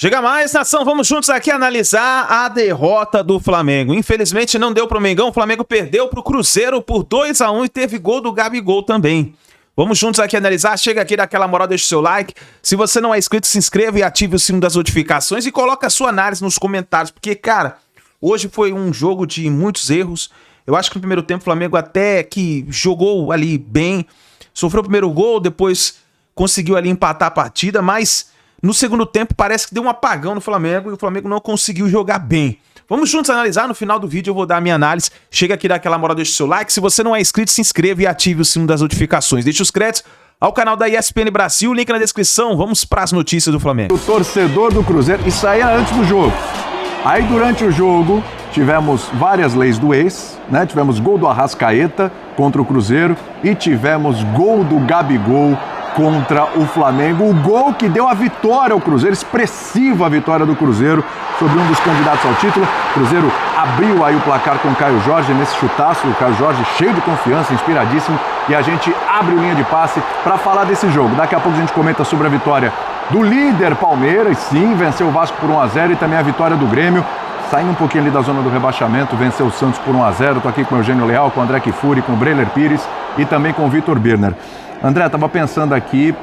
Chega mais, nação, vamos juntos aqui analisar a derrota do Flamengo. Infelizmente não deu pro Mengão, o Flamengo perdeu pro Cruzeiro por 2-1 e teve gol do Gabigol também. Vamos juntos aqui analisar, chega aqui, dá aquela moral, deixa o seu like. Se você não é inscrito, se inscreva e ative o sino das notificações e coloca a sua análise nos comentários, porque, cara, hoje foi um jogo de muitos erros. Eu acho que no primeiro tempo o Flamengo até que jogou ali bem, sofreu o primeiro gol, depois conseguiu ali empatar a partida, mas no segundo tempo parece que deu um apagão no Flamengo e o Flamengo não conseguiu jogar bem. Vamos juntos analisar, no final do vídeo eu vou dar a minha análise. Chega aqui, dá aquela moral, deixa o seu like. Se você não é inscrito, se inscreva e ative o sino das notificações. Deixe os créditos ao canal da ESPN Brasil, link na descrição. Vamos para as notícias do Flamengo. O torcedor do Cruzeiro, isso aí era antes do jogo. Aí durante o jogo tivemos várias leis do ex, né? Tivemos gol do Arrascaeta contra o Cruzeiro e tivemos gol do Gabigol contra o Flamengo, o gol que deu a vitória ao Cruzeiro, expressiva a vitória do Cruzeiro sobre um dos candidatos ao título. O Cruzeiro abriu aí o placar com o Caio Jorge nesse chutaço, o Caio Jorge cheio de confiança, inspiradíssimo, e a gente abre linha de passe para falar desse jogo. Daqui a pouco a gente comenta sobre a vitória do líder Palmeiras, sim, venceu o Vasco por 1-0, e também a vitória do Grêmio, saindo um pouquinho ali da zona do rebaixamento, venceu o Santos por 1-0. Tô aqui com o Eugênio Leal, com o André Kifuri, com o Breler Pires e também com o Vitor Birner. André, estava pensando aqui,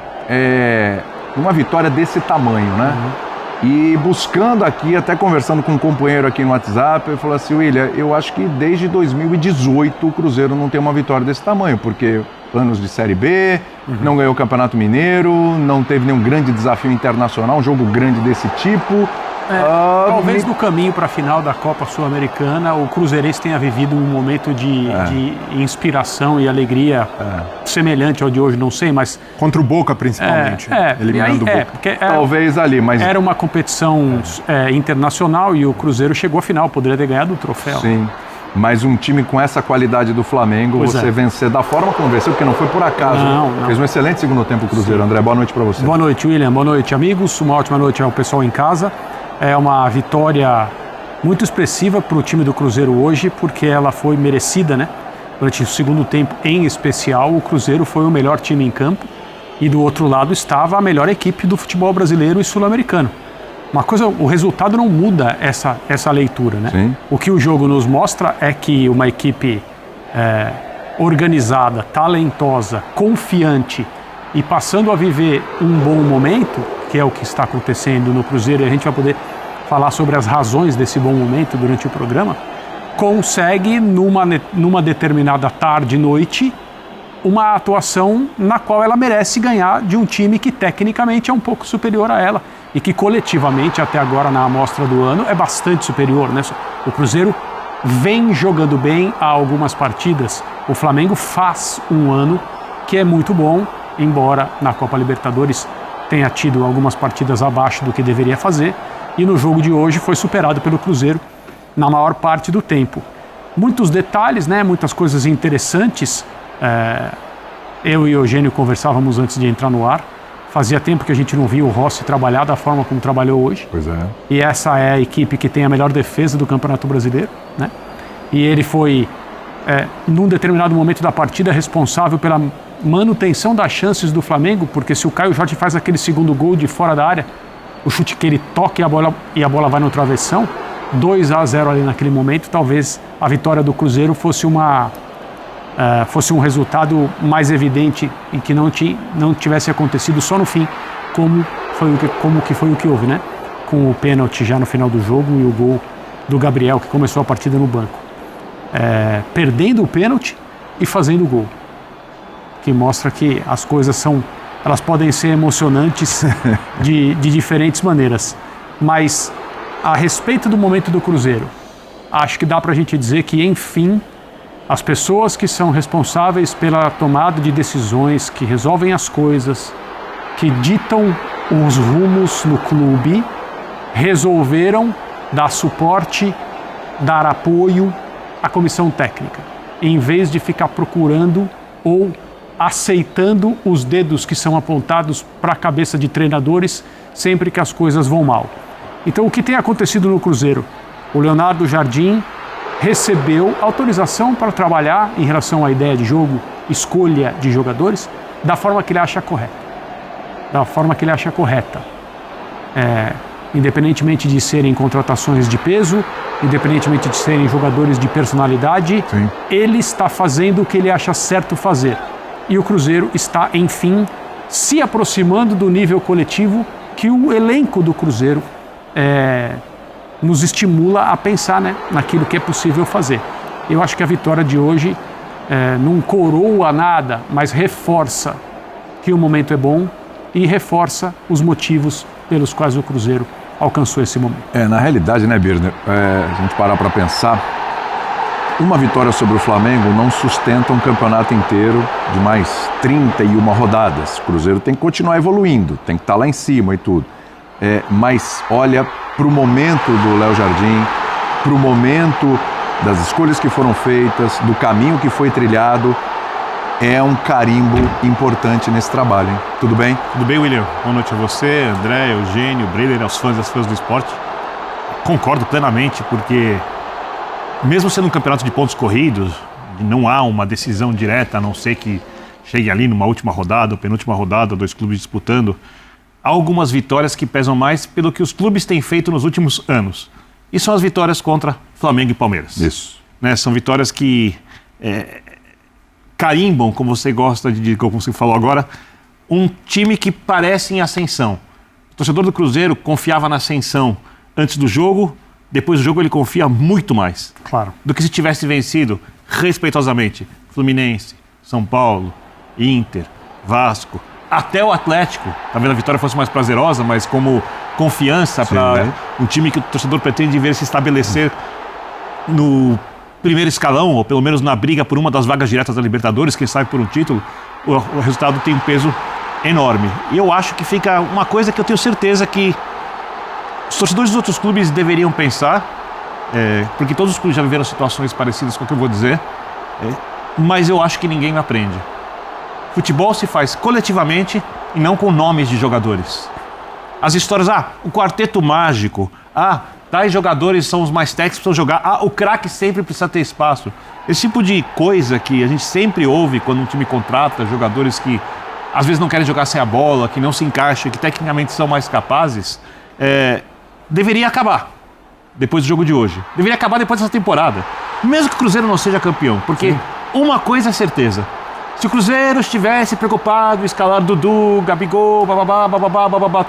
uma vitória desse tamanho, né? E buscando aqui, até conversando com um companheiro aqui no WhatsApp, ele falou assim: William, eu acho que desde 2018 o Cruzeiro não tem uma vitória desse tamanho, porque anos de Série B, não ganhou o Campeonato Mineiro, não teve nenhum grande desafio internacional, um jogo grande desse tipo. Talvez no caminho para a final da Copa Sul-Americana o Cruzeirense tenha vivido um momento de inspiração e alegria semelhante ao de hoje, não sei, mas... Contra o Boca, principalmente, eliminando o Boca. Porque talvez ali, mas... Era uma competição internacional e o Cruzeiro chegou à final, poderia ter ganhado o troféu. Sim, mas um time com essa qualidade do Flamengo, vencer da forma como venceu, porque não foi por acaso. Não. Fez um excelente segundo tempo o Cruzeiro. Sim. André, boa noite para você. Boa noite, William. Boa noite, amigos. Uma ótima noite ao pessoal em casa. É uma vitória muito expressiva para o time do Cruzeiro hoje, porque ela foi merecida, né? Durante o segundo tempo, em especial, o Cruzeiro foi o melhor time em campo e do outro lado estava a melhor equipe do futebol brasileiro e sul-americano. Uma coisa, o resultado não muda essa leitura, né? Sim. O que o jogo nos mostra é que uma equipe organizada, talentosa, confiante e passando a viver um bom momento, que é o que está acontecendo no Cruzeiro, e a gente vai poder falar sobre as razões desse bom momento durante o programa, consegue, numa determinada tarde e noite, uma atuação na qual ela merece ganhar de um time que tecnicamente é um pouco superior a ela e que coletivamente, até agora na amostra do ano, é bastante superior, né? O Cruzeiro vem jogando bem há algumas partidas, o Flamengo faz um ano que é muito bom, embora na Copa Libertadores tenha tido algumas partidas abaixo do que deveria fazer, e no jogo de hoje foi superado pelo Cruzeiro na maior parte do tempo. Muitos detalhes, né? Muitas coisas interessantes. Eu e o Eugênio conversávamos antes de entrar no ar. Fazia tempo que a gente não via o Rossi trabalhar da forma como trabalhou hoje. Pois é. E essa é a equipe que tem a melhor defesa do Campeonato Brasileiro, né? E ele foi, num determinado momento da partida, responsável pela manutenção das chances do Flamengo, porque se o Caio Jorge faz aquele segundo gol de fora da área, o chute que ele toca e a bola vai no travessão, 2-0 ali naquele momento, talvez a vitória do Cruzeiro fosse um resultado mais evidente e que não tivesse acontecido só no fim, como foi o que houve, né? Com o pênalti já no final do jogo e o gol do Gabriel, que começou a partida no banco. Perdendo o pênalti e fazendo o gol, que mostra que as coisas elas podem ser emocionantes de diferentes maneiras. Mas, a respeito do momento do Cruzeiro, acho que dá pra gente dizer que, enfim, as pessoas que são responsáveis pela tomada de decisões, que resolvem as coisas, que ditam os rumos no clube, resolveram dar suporte, dar apoio à comissão técnica, em vez de ficar procurando ou aceitando os dedos que são apontados para a cabeça de treinadores sempre que as coisas vão mal. Então, o que tem acontecido no Cruzeiro? O Leonardo Jardim recebeu autorização para trabalhar em relação à ideia de jogo, escolha de jogadores, da forma que ele acha correta. independentemente de serem contratações de peso, independentemente de serem jogadores de personalidade, sim, ele está fazendo o que ele acha certo fazer. E o Cruzeiro está, enfim, se aproximando do nível coletivo que o elenco do Cruzeiro nos estimula a pensar, né, naquilo que é possível fazer. Eu acho que a vitória de hoje não coroa nada, mas reforça que o momento é bom e reforça os motivos pelos quais o Cruzeiro alcançou esse momento. Na realidade, né, Birner, a gente parar para pensar, uma vitória sobre o Flamengo não sustenta um campeonato inteiro de mais 31 rodadas. O Cruzeiro tem que continuar evoluindo, tem que estar lá em cima e tudo. Mas olha para o momento do Léo Jardim, para o momento das escolhas que foram feitas, do caminho que foi trilhado, é um carimbo importante nesse trabalho, hein? Tudo bem? Tudo bem, William? Boa noite a você, André, Eugênio, Breler, aos fãs e às fãs do esporte. Concordo plenamente, porque mesmo sendo um campeonato de pontos corridos, não há uma decisão direta, a não ser que chegue ali numa última rodada, ou penúltima rodada, 2 clubes disputando. Há algumas vitórias que pesam mais pelo que os clubes têm feito nos últimos anos. E são as vitórias contra Flamengo e Palmeiras. Isso. Né? São vitórias que carimbam, como você gosta de dizer, como você falou agora, um time que parece em ascensão. O torcedor do Cruzeiro confiava na ascensão antes do jogo, depois do jogo ele confia muito mais. Claro. Do que se tivesse vencido respeitosamente Fluminense, São Paulo, Inter, Vasco, até o Atlético. Talvez a vitória fosse mais prazerosa, mas como confiança para um time que o torcedor pretende ver se estabelecer no primeiro escalão, ou pelo menos na briga por uma das vagas diretas da Libertadores, quem sabe por um título, o resultado tem um peso enorme. E eu acho que fica uma coisa que eu tenho certeza que os torcedores dos outros clubes deveriam pensar, porque todos os clubes já viveram situações parecidas com o que eu vou dizer, mas eu acho que ninguém aprende. Futebol se faz coletivamente e não com nomes de jogadores. As histórias, o quarteto mágico, tais jogadores são os mais técnicos, precisam jogar, o craque sempre precisa ter espaço. Esse tipo de coisa que a gente sempre ouve quando um time contrata jogadores que às vezes não querem jogar sem a bola, que não se encaixam, que tecnicamente são mais capazes, deveria acabar depois do jogo de hoje. Deveria acabar depois dessa temporada. Mesmo que o Cruzeiro não seja campeão, porque uma coisa é certeza. Se o Cruzeiro estivesse preocupado em escalar Dudu, Gabigol,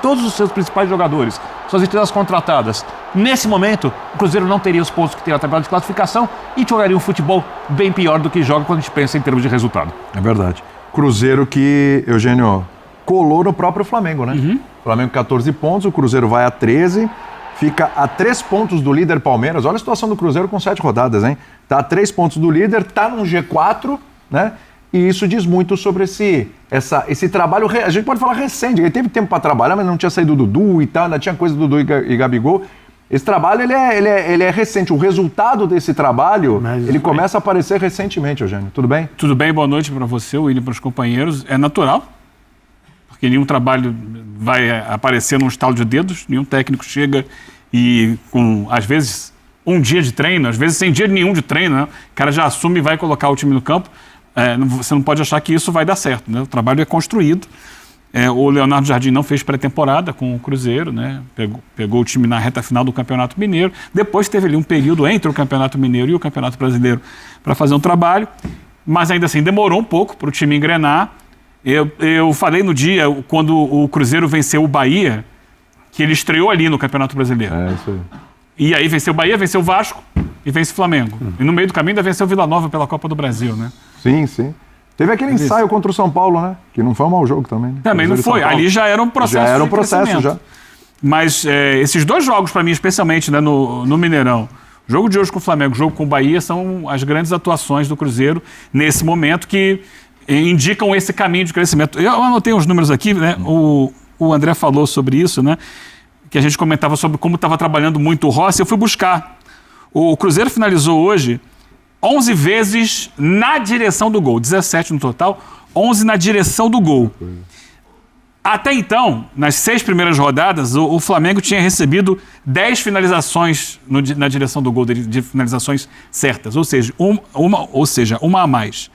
todos os seus principais jogadores, suas estrelas contratadas, nesse momento, o Cruzeiro não teria os pontos que tem na tabela de classificação e jogaria um futebol bem pior do que joga quando a gente pensa em termos de resultado. É verdade. Cruzeiro que, Eugênio, colou no próprio Flamengo, né? Uhum. Flamengo 14 pontos, o Cruzeiro vai a 13, fica a 3 pontos do líder Palmeiras. Olha a situação do Cruzeiro com 7 rodadas, hein? Tá a 3 pontos do líder, tá no G4, né? E isso diz muito sobre esse trabalho, a gente pode falar recente, ele teve tempo para trabalhar, mas não tinha saído do Dudu e tal, ainda tinha coisa do Dudu e Gabigol. Esse trabalho, ele é recente, o resultado desse trabalho, ele começa a aparecer recentemente, Eugênio. Tudo bem? Tudo bem, boa noite para você, William, para os companheiros. É natural, porque nenhum trabalho vai aparecer num estalo de dedos, nenhum técnico chega e com, às vezes, um dia de treino, às vezes sem dia nenhum de treino, né? O cara já assume e vai colocar o time no campo. Você não pode achar que isso vai dar certo, né? O trabalho é construído. O Leonardo Jardim não fez pré-temporada com o Cruzeiro, né? Pegou o time na reta final do Campeonato Mineiro. Depois teve ali um período entre o Campeonato Mineiro e o Campeonato Brasileiro para fazer um trabalho. Mas ainda assim demorou um pouco para o time engrenar. Eu falei no dia, quando o Cruzeiro venceu o Bahia, que ele estreou ali no Campeonato Brasileiro. Isso aí. E aí venceu o Bahia, venceu o Vasco e vence o Flamengo. E no meio do caminho ainda venceu o Vila Nova pela Copa do Brasil, né? Sim, sim. Teve aquele ensaio contra o São Paulo, né? Que não foi um mau jogo também. Né? Também não foi. Ali já era um processo. Já era um processo, já. Mas esses dois jogos, para mim, especialmente, né, no Mineirão, o jogo de hoje com o Flamengo, o jogo com o Bahia, são as grandes atuações do Cruzeiro nesse momento que indicam esse caminho de crescimento. Eu anotei uns números aqui, né? O André falou sobre isso, né? Que a gente comentava sobre como estava trabalhando muito o Rossi. Eu fui buscar. O Cruzeiro finalizou hoje 11 vezes na direção do gol, 17 no total, 11 na direção do gol. Até então, nas 6 primeiras rodadas, o Flamengo tinha recebido 10 finalizações na direção do gol, de finalizações certas, ou seja, uma a mais.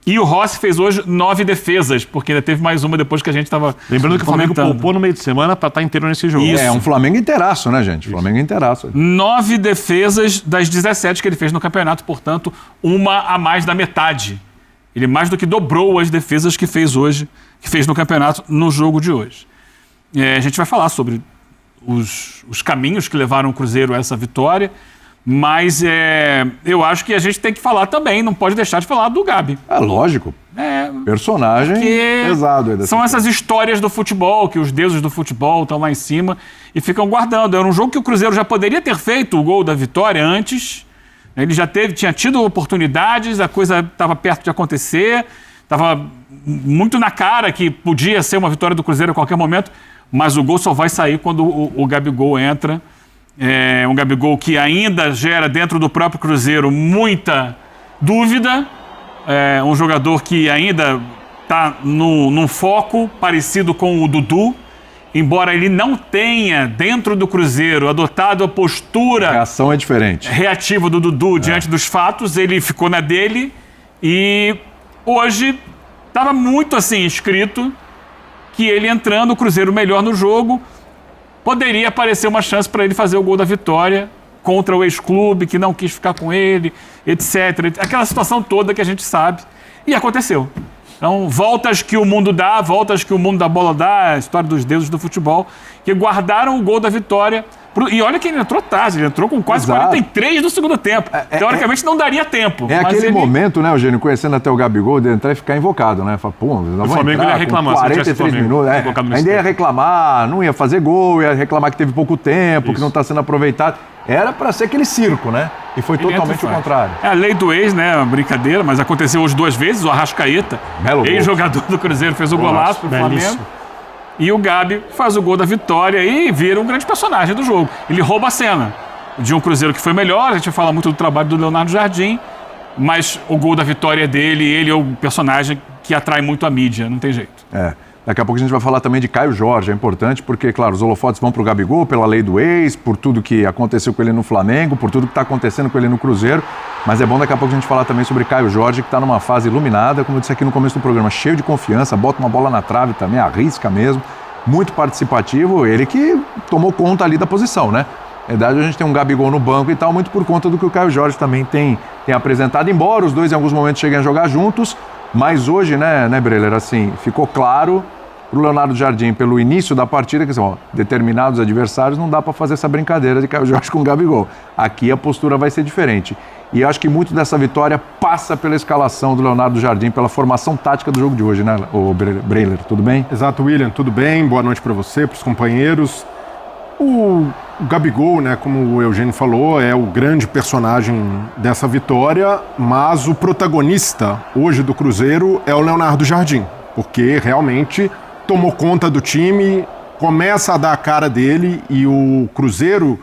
E o Rossi fez hoje 9 defesas, porque ainda teve mais uma depois que a gente estava Lembrando que o Flamengo poupou no meio de semana para estar inteiro nesse jogo. Isso. É um Flamengo inteiraço, né, gente? Flamengo inteiraço. 9 defesas das 17 que ele fez no campeonato, portanto, uma a mais da metade. Ele mais do que dobrou as defesas que fez hoje, que fez no campeonato, no jogo de hoje. A gente vai falar sobre os caminhos que levaram o Cruzeiro a essa vitória, mas eu acho que a gente tem que falar também, não pode deixar de falar do Gabi. É lógico. Personagem pesado. São essas histórias do futebol, que os deuses do futebol estão lá em cima e ficam guardando. Era um jogo que o Cruzeiro já poderia ter feito o gol da vitória antes. Ele já tinha tido oportunidades, a coisa estava perto de acontecer, estava muito na cara que podia ser uma vitória do Cruzeiro a qualquer momento, mas o gol só vai sair quando o Gabigol entra. Um Gabigol que ainda gera dentro do próprio Cruzeiro muita dúvida, um jogador que ainda está num foco parecido com o Dudu, embora ele não tenha, dentro do Cruzeiro, adotado a postura... A reação é diferente. ...reativa do Dudu diante dos fatos, ele ficou na dele e hoje estava muito assim escrito que ele entrando, o Cruzeiro melhor no jogo, poderia aparecer uma chance para ele fazer o gol da vitória contra o ex-clube que não quis ficar com ele, etc. Aquela situação toda que a gente sabe. E aconteceu. Então, voltas que o mundo dá, voltas que o mundo da bola dá, a história dos deuses do futebol, que guardaram o gol da vitória. E olha que ele entrou tarde, ele entrou com quase 43 do segundo tempo. Teoricamente não daria tempo. É mas aquele momento, né, Eugênio, conhecendo até o Gabigol, de entrar e ficar invocado, né? Fala, pô, o Flamengo ia reclamar, 43 minutos. Ainda ia reclamar, não ia fazer gol, ia reclamar que teve pouco tempo, que não está sendo aproveitado. Era para ser aquele circo, né? E foi totalmente o contrário. É a lei do ex, né? Uma brincadeira, mas aconteceu hoje 2 vezes. O Arrascaeta, ex-jogador do Cruzeiro, fez o golaço pro Flamengo. E o Gabi faz o gol da vitória e vira um grande personagem do jogo. Ele rouba a cena de um Cruzeiro que foi melhor. A gente fala muito do trabalho do Leonardo Jardim, mas o gol da vitória é dele, ele é o personagem que atrai muito a mídia, não tem jeito. Daqui a pouco a gente vai falar também de Caio Jorge, é importante porque, claro, os holofotes vão para o Gabigol pela lei do ex, por tudo que aconteceu com ele no Flamengo, por tudo que está acontecendo com ele no Cruzeiro, mas é bom daqui a pouco a gente falar também sobre Caio Jorge, que está numa fase iluminada, como eu disse aqui no começo do programa, cheio de confiança, bota uma bola na trave também, arrisca mesmo, muito participativo, ele que tomou conta ali da posição, né? Na verdade, a gente tem um Gabigol no banco e tal, muito por conta do que o Caio Jorge também tem apresentado, embora os dois em alguns momentos cheguem a jogar juntos, mas hoje, né, Breler, assim, ficou claro para o Leonardo Jardim, pelo início da partida, que são determinados adversários, não dá para fazer essa brincadeira de Caio Jorge com o Gabigol. Aqui a postura vai ser diferente. E eu acho que muito dessa vitória passa pela escalação do Leonardo Jardim, pela formação tática do jogo de hoje, né, o Breler? Tudo bem? Exato, William, tudo bem? Boa noite para você, para os companheiros. O Gabigol, né, como o Eugênio falou, é o grande personagem dessa vitória, mas o protagonista hoje do Cruzeiro é o Leonardo Jardim, porque realmente tomou conta do time, começa a dar a cara dele e o Cruzeiro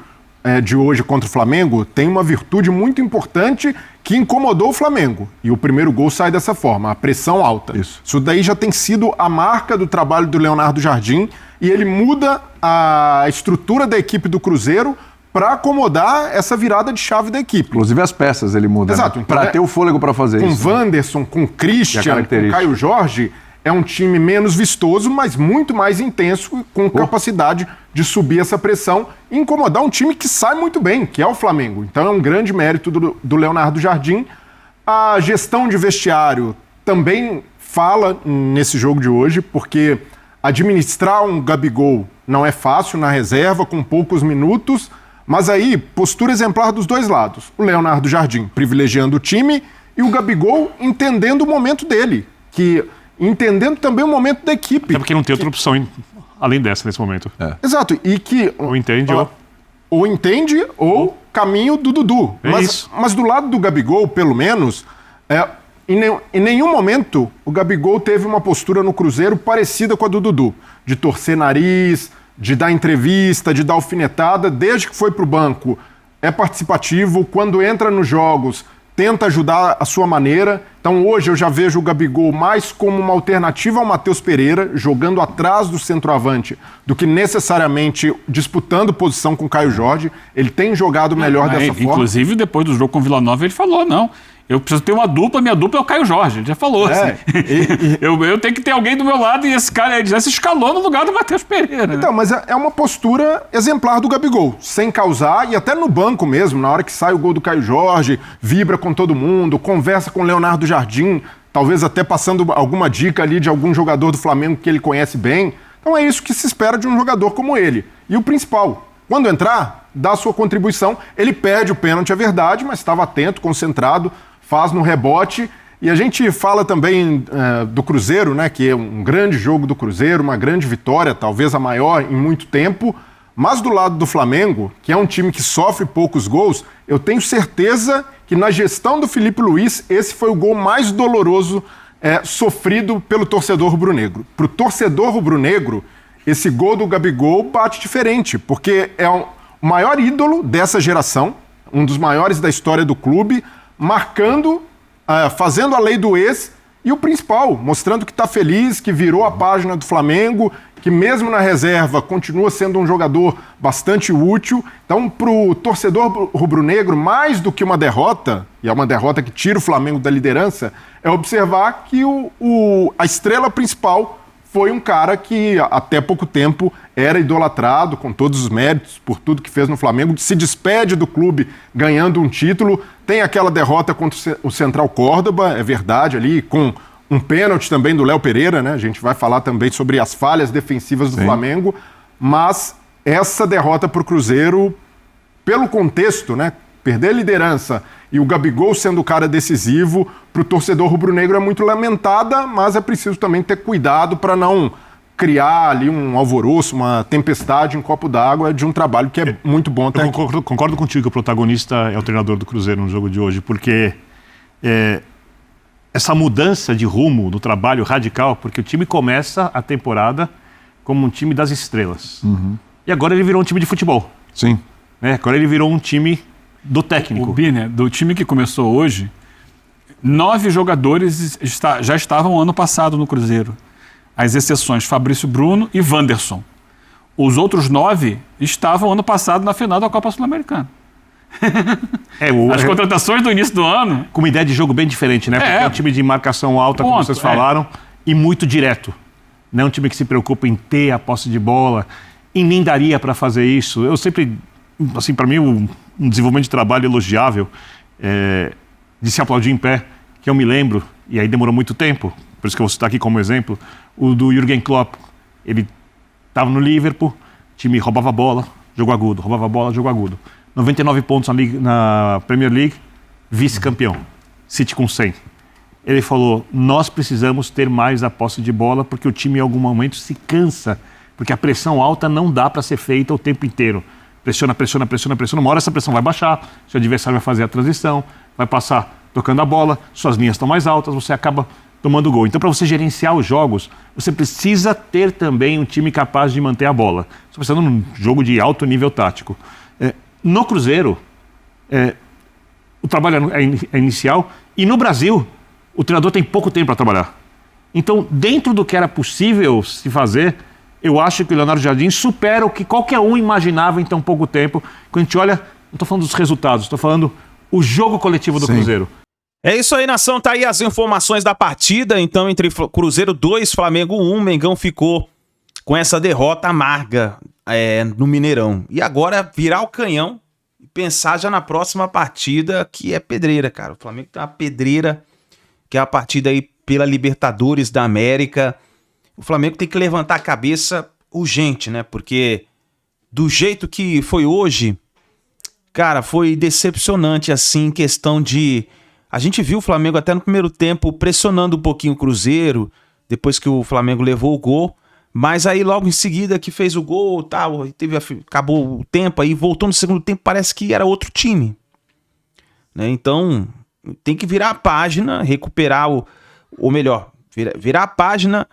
de hoje contra o Flamengo tem uma virtude muito importante que incomodou o Flamengo. E o primeiro gol sai dessa forma, a pressão alta. Isso daí já tem sido a marca do trabalho do Leonardo Jardim e ele muda a estrutura da equipe do Cruzeiro para acomodar essa virada de chave da equipe. Inclusive as peças ele muda, exato, né? Para ter o fôlego para fazer com isso. Com Wanderson, com Christian, com Caio Jorge, é um time menos vistoso, mas muito mais intenso, com capacidade de subir essa pressão e incomodar um time que sai muito bem, que é o Flamengo. Então é um grande mérito do Leonardo Jardim. A gestão de vestiário também fala nesse jogo de hoje, porque administrar um Gabigol não é fácil na reserva, com poucos minutos, mas aí, postura exemplar dos dois lados. O Leonardo Jardim privilegiando o time e o Gabigol entendendo o momento dele, entendendo também o momento da equipe. É porque não tem outra opção além dessa nesse momento. Exato, e que... Ou entende ou entende ou caminho do Dudu. Mas do lado do Gabigol, pelo menos, em nenhum momento o Gabigol teve uma postura no Cruzeiro parecida com a do Dudu. De torcer nariz, de dar entrevista, de dar alfinetada. Desde que foi pro banco, é participativo. Quando entra nos jogos, tenta ajudar a sua maneira. Então hoje eu já vejo o Gabigol mais como uma alternativa ao Matheus Pereira, jogando atrás do centroavante, do que necessariamente disputando posição com o Caio Jorge. Ele tem jogado melhor dessa forma. Inclusive, depois do jogo com o Vila Nova, ele falou, não, Eu preciso ter uma dupla, minha dupla é o Caio Jorge, ele já falou. Assim. Eu tenho que ter alguém do meu lado e esse cara aí já se escalou no lugar do Matheus Pereira. Né? Então, mas é uma postura exemplar do Gabigol, sem causar, e até no banco mesmo, na hora que sai o gol do Caio Jorge, vibra com todo mundo, conversa com o Leonardo Jardim, talvez até passando alguma dica ali de algum jogador do Flamengo que ele conhece bem. Então é isso que se espera de um jogador como ele. E o principal, quando entrar, dá a sua contribuição, ele perde o pênalti, é verdade, mas estava atento, concentrado, faz no rebote. E a gente fala também do Cruzeiro, né, que é um grande jogo do Cruzeiro, uma grande vitória, talvez a maior em muito tempo. Mas do lado do Flamengo, que é um time que sofre poucos gols, eu tenho certeza que na gestão do Felipe Luiz, esse foi o gol mais doloroso sofrido pelo torcedor rubro-negro. Para o torcedor rubro-negro, esse gol do Gabigol bate diferente, porque é o maior ídolo dessa geração, um dos maiores da história do clube, marcando, fazendo a lei do ex, e o principal, mostrando que está feliz, que virou a página do Flamengo, que mesmo na reserva continua sendo um jogador bastante útil. Então, para o torcedor rubro-negro, mais do que uma derrota, e é uma derrota que tira o Flamengo da liderança, é observar que a estrela principal foi um cara que até pouco tempo era idolatrado, com todos os méritos, por tudo que fez no Flamengo, se despede do clube ganhando um título, tem aquela derrota contra o Central Córdoba, é verdade, ali, com um pênalti também do Léo Pereira, né? A gente vai falar também sobre as falhas defensivas do Flamengo, mas essa derrota para o Cruzeiro, pelo contexto, né? Perder a liderança e o Gabigol sendo o cara decisivo, para o torcedor rubro-negro é muito lamentada, mas é preciso também ter cuidado para não criar ali um alvoroço, uma tempestade em copo d'água de um trabalho que é muito bom até aqui. Eu concordo contigo que o protagonista é o treinador do Cruzeiro no jogo de hoje, porque essa mudança de rumo do trabalho radical, porque o time começa a temporada como um time das estrelas. E agora ele virou um time de futebol. Sim. Agora ele virou um time do técnico. O Biner, do time que começou hoje, 9 jogadores já estavam ano passado no Cruzeiro. As exceções Fabrício Bruno e Wanderson. Os outros 9 estavam ano passado na final da Copa Sul-Americana. As contratações do início do ano... Com uma ideia de jogo bem diferente, né? Porque é um time de marcação alta, como vocês falaram, e muito direto. Não é um time que se preocupa em ter a posse de bola, e nem daria para fazer isso. Eu sempre, assim, para mim, um desenvolvimento de trabalho elogiável, de se aplaudir em pé, que eu me lembro, e aí demorou muito tempo, por isso que eu vou citar aqui como exemplo, o do Jürgen Klopp. Ele estava no Liverpool, o time roubava a bola, jogo agudo, roubava a bola, jogo agudo. 99 pontos na Premier League, vice-campeão. City com 100. Ele falou, nós precisamos ter mais a posse de bola porque o time em algum momento se cansa, porque a pressão alta não dá para ser feita o tempo inteiro. Pressiona, pressiona, pressiona, pressiona. Uma hora essa pressão vai baixar, seu adversário vai fazer a transição, vai passar tocando a bola, suas linhas estão mais altas, você acaba tomando gol. Então, para você gerenciar os jogos, você precisa ter também um time capaz de manter a bola. Você precisa de um jogo de alto nível tático. No Cruzeiro, o trabalho é inicial, e no Brasil, o treinador tem pouco tempo para trabalhar. Então, dentro do que era possível se fazer, eu acho que o Leonardo Jardim supera o que qualquer um imaginava em tão pouco tempo. Quando a gente olha, não estou falando dos resultados, estou falando o jogo coletivo do Cruzeiro. É isso aí, nação. Tá aí as informações da partida. Então, entre Cruzeiro 2, Flamengo 1, Mengão ficou com essa derrota amarga no Mineirão. E agora virar o canhão e pensar já na próxima partida, que é pedreira, cara. O Flamengo tem uma pedreira, que é a partida aí pela Libertadores da América. O Flamengo tem que levantar a cabeça urgente, né? Porque do jeito que foi hoje, cara, foi decepcionante, assim, em questão de... A gente viu o Flamengo até no primeiro tempo pressionando um pouquinho o Cruzeiro, depois que o Flamengo levou o gol, mas aí logo em seguida que fez o gol, tal, acabou o tempo, aí voltou no segundo tempo, parece que era outro time, né? Então tem que virar a página, recuperar ou melhor, virar a página,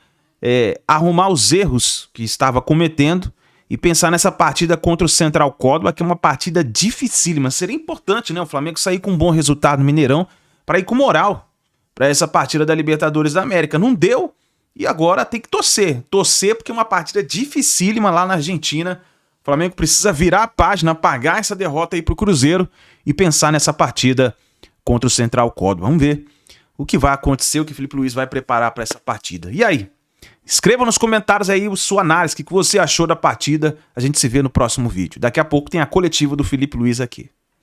arrumar os erros que estava cometendo e pensar nessa partida contra o Central Córdoba, que é uma partida dificílima. Seria importante, né, o Flamengo sair com um bom resultado no Mineirão para ir com moral para essa partida da Libertadores da América. Não deu, e agora tem que torcer. Torcer porque é uma partida dificílima lá na Argentina. O Flamengo precisa virar a página, apagar essa derrota aí pro Cruzeiro e pensar nessa partida contra o Central Córdoba. Vamos ver o que vai acontecer, o que o Felipe Luiz vai preparar para essa partida. E aí? Escreva nos comentários aí a sua análise, o que você achou da partida. A gente se vê no próximo vídeo. Daqui a pouco tem a coletiva do Felipe Luiz aqui.